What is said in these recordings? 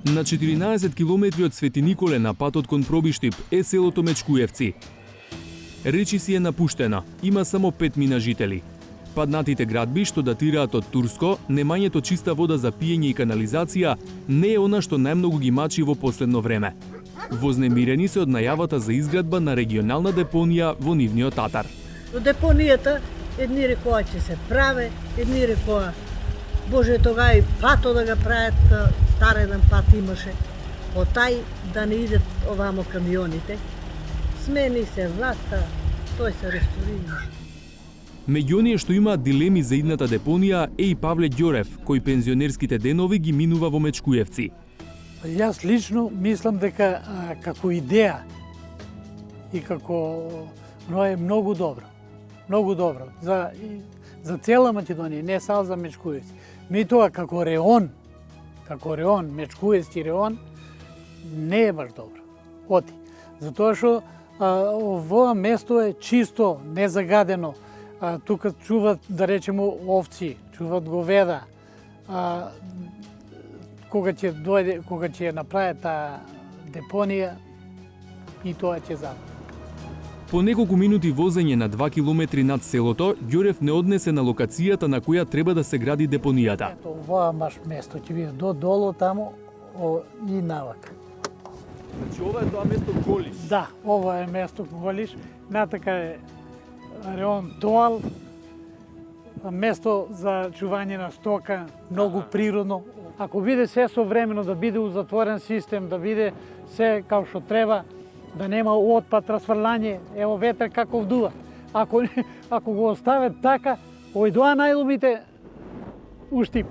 На 14 километри од Свети Николе на патот кон Пробиштип е селото Мечкуевци. Речи си е напуштена, има само 5 мина жители. Паднатите градби што датираат од турско, немањето чиста вода за пиење и канализација не е она што најмногу ги мачи во последно време. Вознемирени се од најавата за изградба на регионална депонија во нивниот татар. До депонијата едни рекоа ќе се праве, едни рекоа Боже, тога и пато да ga прават, стареден пат имаше, по тај да не идат овамо камионите. Смени се власта, тој се ресторира. Меѓу оние што имаат дилеми за идната депонија е и Павле Ѓорев, кој пензионерските денови ги минува во Мечкуевци. Јас лично мислам дека како идеја и како е многу добро. Многу добро за цела Македонија, не само за Мечкуевци. Меѓутоа како реон, Мечкуевци реон не е баш добро. Оти. Затоа што ово место е чисто, незагадено. Тука чуват, да речеме, овци, чуват говеда. Кога ќе направи таа депонија, и тоа ќе забава. По неколку минути возење на 2 километри над селото, Ѓорев не однесе на локацијата на која треба да се гради депонијата. Ето, ова баш место ќе биде до долу тамо и навак. Значи ова е тоа место Голиш? Да, ова е место Голиш. Натака е реон Тоал, место за чување на стока, многу природно. Ако биде се современо, да биде затворен систем, да биде се како што треба, да нема отпад, расфрлање, ево ветер како вдува. Ако го остават така, ојдоа најлумите уштип.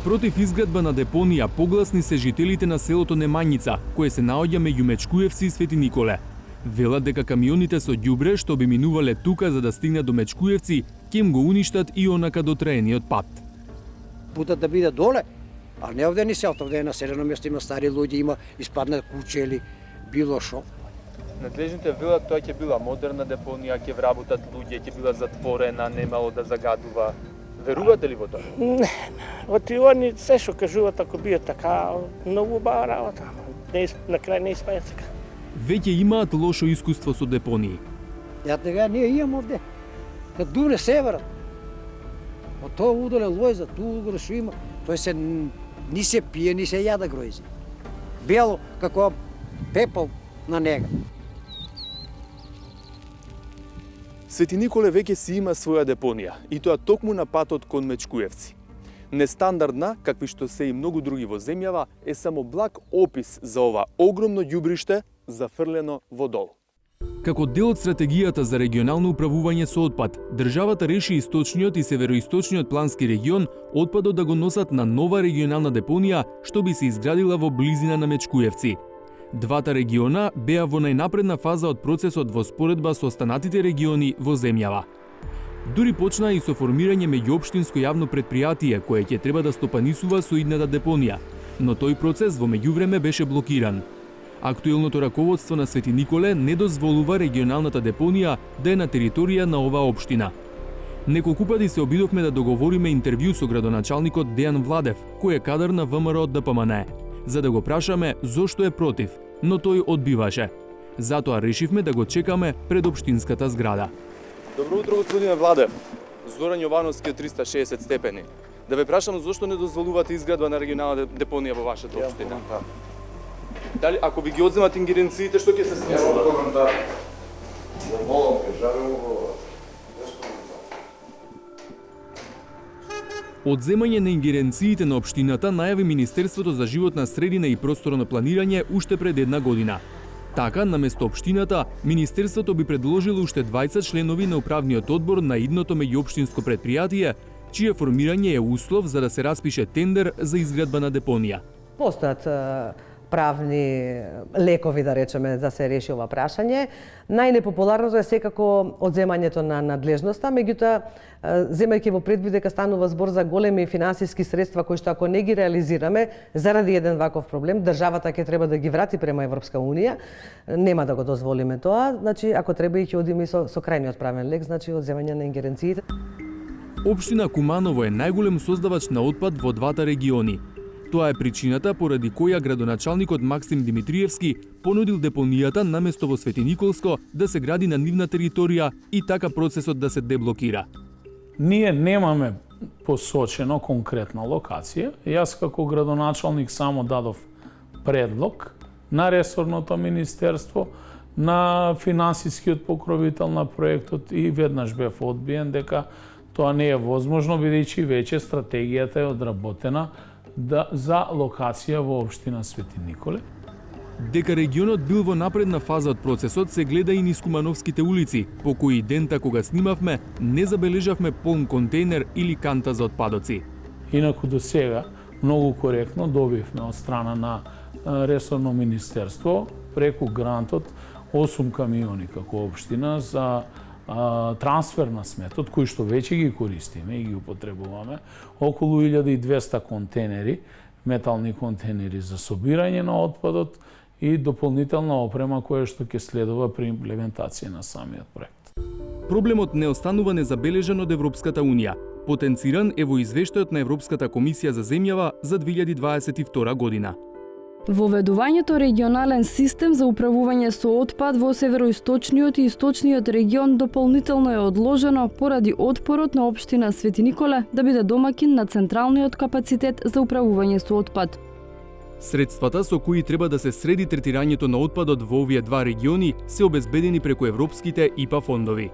Против изградба на депонија погласни се жителите на селото Немањица, кое се наоѓа меѓу Мечкуевци и Свети Николе. Велат дека камионите со ѓубре што би минувале тука за да стигнат до Мечкуевци, ќе им го уништат и онака дотраениот пат. Путат да биде доле, а не овде ни селото, овде е населено место, има стари луѓе, има испаднат куќе или било шо. Надлежните велат тоа ќе била модерна депонија, ќе вработат луѓе, ќе била затворена, немало да загадува. Верувате ли во тоа? Не, оти они се што кажуваат, ако биде така, многу убава работа. На крај не испаја така. Веќе имаат лошо искуство со депонии. Ја тега ние имаме овде, кад дувне северот. Од тоа удолен лојза, ту горе што има, тој се ни се пие, ни се јада гројзи. Бело, како пепел на нега. Свети Николе веќе си има своја депонија, и тоа токму на патот кон Мечкуевци. Нестандардна, какви што се и многу други во земјава, е само благ опис за ова огромно ѓубриште зафрлено во дол. Како дел од стратегијата за регионално управување со отпад, државата реши источниот и североисточниот плански регион отпадот да го носат на нова регионална депонија што би се изградила во близина на Мечкуевци. Двата региона беа во најнапредна фаза од процесот во споредба со останатите региони во земјава. Дури почна и со формирање меѓуопштинско јавно претпријатие кое ќе треба да стопанисува со идната депонија, но тој процес во меѓувреме беше блокиран. Актуелното раководство на Свети Николе не дозволува регионалната депонија да е на територија на оваа општина. Неколку пати се обидовме да договориме интервју со градоначалникот Дејан Владев, кој е кадар на ВМРО од ДПМНЕ, за да го прашаме зошто е против, но тој одбиваше. Затоа решивме да го чекаме пред општинската зграда. Добро утро, господине Владев. Зоран Јовановски од 360 степени. Да ве прашам зошто не дозволувате изградба на регионална депонија во вашата општина? Дали ако ви ги одземат ингеренциите, што ќе се случува? Одземање на ингеренциите на општината најави Министерството за животна средина и просторно планирање уште пред една година. Така, наместо општината, Министерството би предложило уште 20 членови на управниот одбор на идното меѓуопштинско претпријатие, чие формирање е услов за да се распише тендер за изградба на депонија. Постојат правни лекови, да речеме, да се реши ова прашање. Најнепопуларното е секако одземањето на надлежноста, меѓутоа, земајќи во предвид дека станува збор за големи финансиски средства кои што ако не ги реализираме заради еден ваков проблем, државата ќе треба да ги врати према Европска унија, нема да го дозволиме тоа. Значи, ако треба и ќе одиме со крајниот правен лек, значи одземање на ингеренциите. Општина Куманово е најголем создавач на отпад во двата региони. Тоа е причината поради која градоначалникот Максим Димитриевски понудил депонијата наместо во Свети Николско да се гради на нивна територија и така процесот да се деблокира. Ние немаме посочено конкретна локација. Јас како градоначалник само дадов предлог на ресорното министерство, на финансискиот покровител на проектот и веднаш бев одбиен дека тоа не е возможно, бидејќи веќе стратегијата е одработена за локација во општина Свети Николе. Дека регионот бил во напредна фаза од процесот се гледа и низ Кумановските улици, по кои дента кога снимавме не забележавме полн контейнер или канта за отпадоци. Инаку до сега многу коректно добивме од страна на ресорно министерство преку грантот 8 камиони како општина за трансфер на сметот, кои што веќе ги користиме и ги употребуваме, околу 1200 контейнери, метални контейнери за собирање на отпадот и дополнителна опрема која што ќе следува при имплементација на самиот проект. Проблемот не останува незабележан од Европската Унија. Потенциран е во извештајот на Европската комисија за земјава за 2022 година. Воведувањето регионален систем за управување со отпад во североисточниот и источниот регион дополнително е одложено поради отпорот на општина Свети Николе да биде домакин на централниот капацитет за управување со отпад. Средствата со кои треба да се среди третирањето на отпадот во овие два региони се обезбедени преку европските ИПА фондови.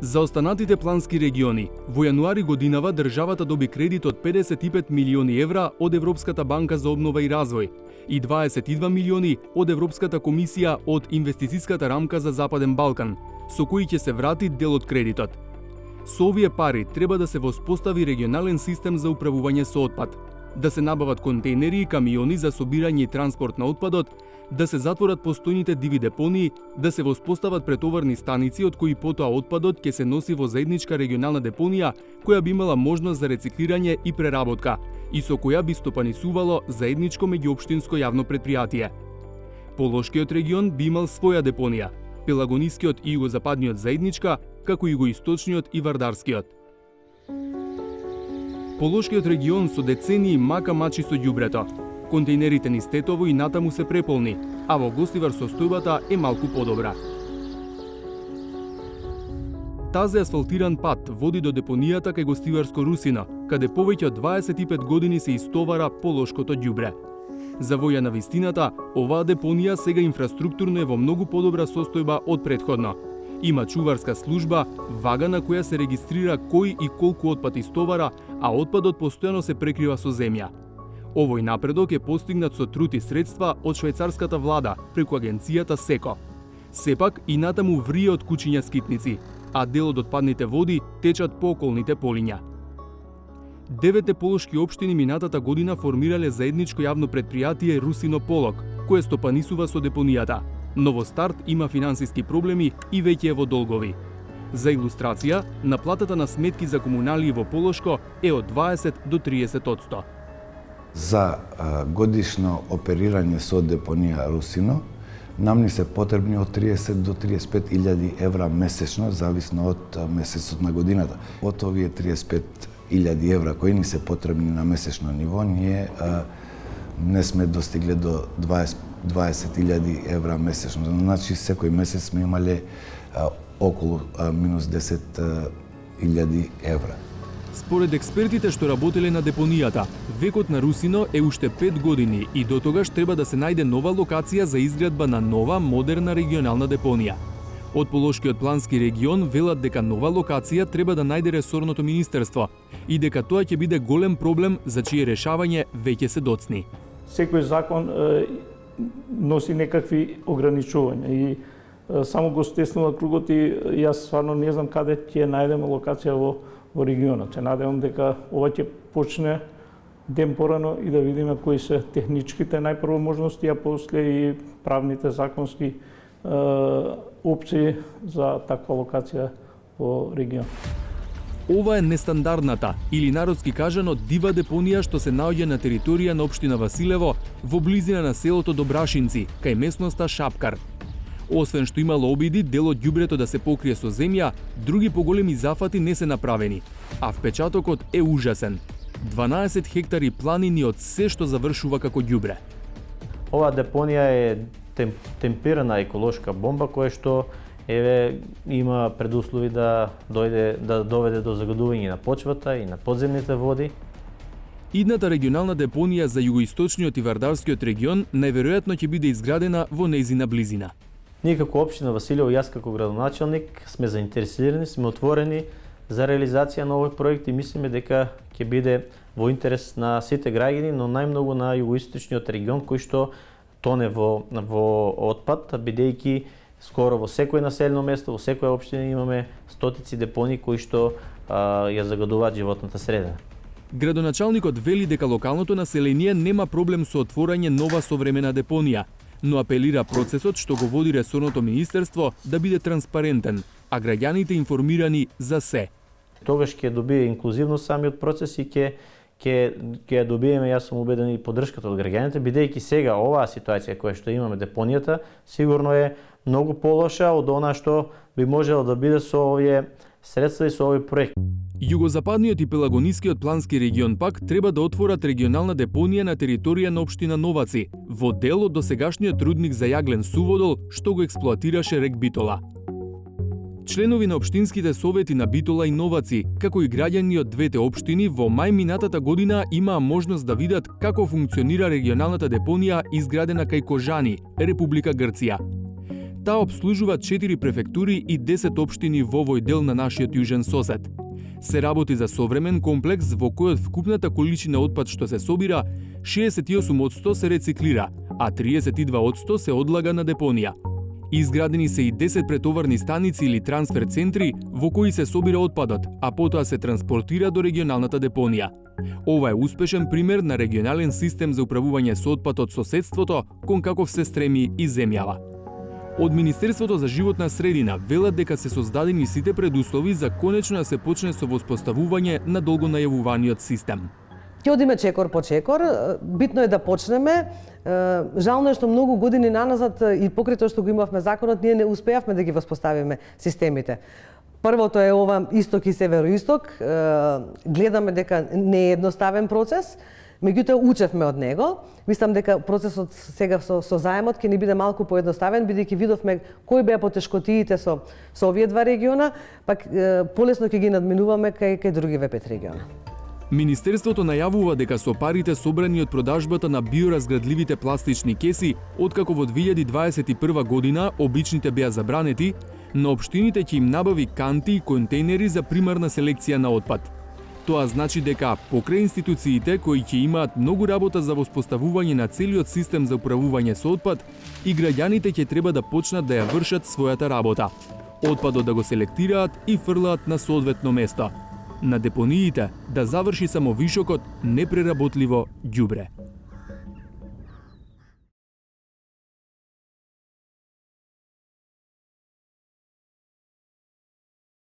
За останатите плански региони, во јануари годинава државата доби кредит од 55 милиони евра од Европската банка за обнова и развој и 22 милиони од Европската комисија од инвестицијската рамка за Западен Балкан, со кои ќе се врати дел од кредитот. Со овие пари треба да се воспостави регионален систем за управување со отпад, да се набават контейнери и камиони за собирање и транспорт на отпадот, да се затворат постојните диви депонии, да се воспостават претоварни станици од кои потоа отпадот ќе се носи во заедничка регионална депонија која би имала можност за рециклирање и преработка и со која би стопанисувало заедничко меѓуопштинско јавно претпријатие. Полошкиот регион би имал своја депонија, Пелагонискиот и југозападниот заедничка, како и југоисточниот и Вардарскиот. Полошкиот регион со децении мака мачи со ѓубрето. Контейнерите низ Тетово и натаму се преполни, а во Гостивар состојбата е малку подобра. Тази асфалтиран пат води до депонијата кај Гостиварско Русино, каде повеќе од 25 години се истовара полошкото ѓубре. За воја на вистината, оваа депонија сега инфраструктурно е во многу подобра состојба од претходно. Има чуварска служба, вага на која се регистрира кој и колку отпад истовара, а отпадот постојано се прекрива со земја. Овој напредок е постигнат со труд и средства од швајцарската влада преку агенцијата СЕКО. Сепак и натаму врие од кучиња скитници, а дел од отпадните води течат по околните полиња. 9 полошки општини минатата година формирале заедничко јавно претпријатие Русино Полок, кое стопанисува со депонијата. Новостарт има финансиски проблеми и веќе е во долгови. За илустрација, наплатата на сметки за комуналии во Полошко е од 20 до 30%. За годишно оперирање со депонија Русино, нам ни се потребни од 30 до 35 илјади евра месечно, зависно од месецот на годината. Од овие 35 илјади евра кои ни се потребни на месечно ниво, ние не сме достигле до 20.000 евра месечно. Значи, секој месец сме имале околу минус 10.000 евра. Според експертите што работеле на депонијата, векот на Русино е уште 5 години и до тогаш треба да се најде нова локација за изградба на нова, модерна регионална депонија. Од Полошкиот плански регион велат дека нова локација треба да најде ресорното министерство и дека тоа ќе биде голем проблем за чие решавање веќе се доцни. Секој закон носи некакви ограничувања и само го стеснува кругот и јас стварно не знам каде ќе најдеме локација во регионот. Се надевам дека ова ќе почне ден порано и да видиме кои се техничките најпрво можности, а после и правните законски опции за таква локација во регион. Ова е нестандардната, или народски кажано дива депонија што се наоѓа на територија на општина Василево во близина на селото Добрашинци, кај местноста Шапкар. Освен што имало обиди дел од ѓубрето да се покрие со земја, други поголеми зафати не се направени, а впечатокот е ужасен. 12 хектари планини од се што завршува како ѓубре. Ова депонија е темпирана еколошка бомба која што има предуслови да доведе до загадување на почвата и на подземните води. Идната регионална депонија за југоисточниот и Вардарскиот регион најверојатно ќе биде изградена во нејзина близина. Ние како општина Василево и јас како градоначелник сме заинтересирани, сме отворени за реализација на овој проект и мислиме дека ќе биде во интерес на сите граѓани, но најмногу на југоисточниот регион кој што тоне во отпад, бидејќи скоро во секој населено место, во секоја општина имаме стотици депонии кои што ја загадуваат животната средина. Градоначалникот вели дека локалното население нема проблем со отворање нова современа депонија, но апелира процесот што го води ресорното министерство да биде транспарентен, а граѓаните информирани за се. Тогаш ќе добие инклузивност самиот процес и ќе добиеме, јас сум убеден, и поддршката од граѓаните, бидејќи сега оваа ситуација која што имаме депонијата сигурно е многу полоша од она што би можело да биде со овие средства и со овој проект. Југозападниот и Пелагонискиот плански регион пак треба да отворат регионална депонија на територија на општина Новаци, во дел од досегашниот рудник за јаглен суводол што го експлоатираше рек Битола. Членови на општинските совети на Битола и Новаци, како и граѓани од двете општини, во мај минатата година имаа можност да видат како функционира регионалната депонија изградена кај Кожани, Република Грција. Таа обслужува 4 префектури и 10 општини во овој дел на нашиот јужен сосед. Се работи за современ комплекс во којот вкупната количина отпад што се собира, 68% се рециклира, а 32% се одлага на депонија. Изградени се и 10 претоварни станици или трансфер центри во кои се собира отпадот, а потоа се транспортира до регионалната депонија. Ова е успешен пример на регионален систем за управување со отпад од соседството, кон каков се стреми и земјава. Од Министерството за животна средина велат дека се создадени сите предуслови за конечно да се почне со воспоставување на долго најавуваниот систем. Ќе одиме чекор по чекор, битно е да почнеме. Жално е што многу години наназад и покрај тоа што го имавме законот, ние не успеавме да ги воспоставиме системите. Првото е ова исток и североисток. Гледаме дека не е едноставен процес, меѓутоа учевме од него. Мислам дека процесот сега со заемот ќе ни биде малку поедноставен, бидејќи видовме кои беа потешкотиите со овие два региона, пак полесно ќе ги надминуваме кај другиве 5 региона. Министерството најавува дека со парите собрани од продажбата на биоразградливите пластични кеси, откако во 2021 година обичните беа забранети, на општините ќе им набави канти и контейнери за примарна селекција на отпад. Тоа значи дека покрај институциите кои ќе имаат многу работа за воспоставување на целиот систем за управување со отпад, и граѓаните ќе треба да почнат да ја вршат својата работа. Отпадот да го селектираат и фрлаат на соодветно место. На депониите да заврши само вишокот непреработливо ѓубре.